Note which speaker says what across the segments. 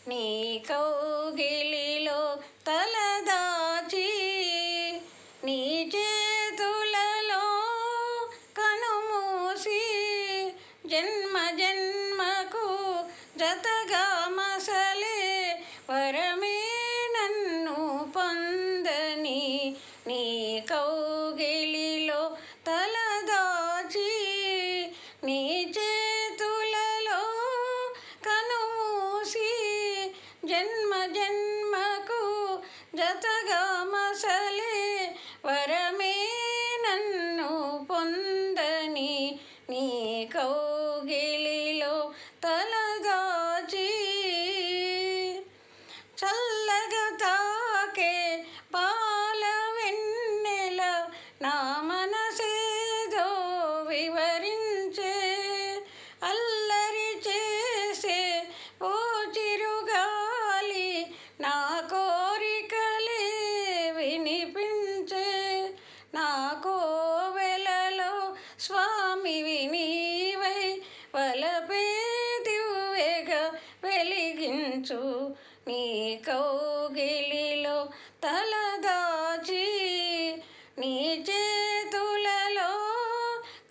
Speaker 1: నీ కౌగిలిలో తలదాచి నీ చేతులలో కనుమూసి జన్మ జన్మకు జతగా మసలే వరమే నన్ను పొందని నీ కౌగిలిలో తలదాచి నీ చేతులలో కనుమూసి జన్మ జన్మకు జతగా మసలే వరమే నన్ను పొందని నీ కౌగిలిలో తలదాచి చల్లగా తాకే పాల వెన్నెల నా మనసేదో వివరించే అల్లరి చేసే ఓ చిరుగాలి నా కోరికలే వినిపించే నా కోవెలలో స్వామివి నీవై వలపే దివ్వెగా వెలిగించు నీ కౌగిలిలో తలదాచి నీ చేతులలో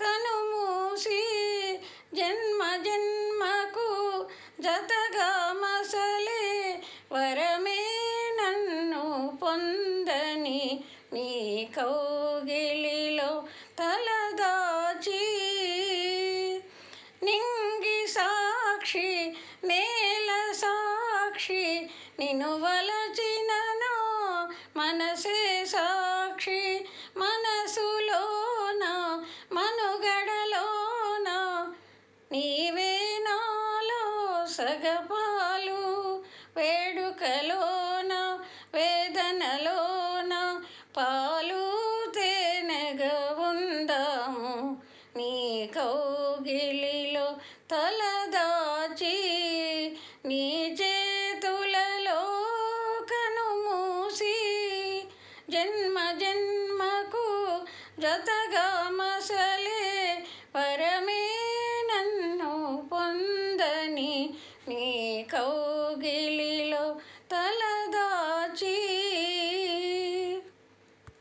Speaker 1: కనుమూసి జన్మ జన్మకు జతగా మసలే వరమే నన్ను పొందని నీ కౌగిలిలో తలదాచి నింగి సాక్షి నేల సాక్షి నిన్ను వలచినను మనసే సాక్షి మనసులోన మనుగడలోన నీవే నాలో సగపాలు వేడుకలోన వేదనలోన పాలు తేనెగా ఉందాము నీ కౌగిలిలో తలదాచి నీ చేతులలో కనుమూసి జన్మ జన్మకు జతగా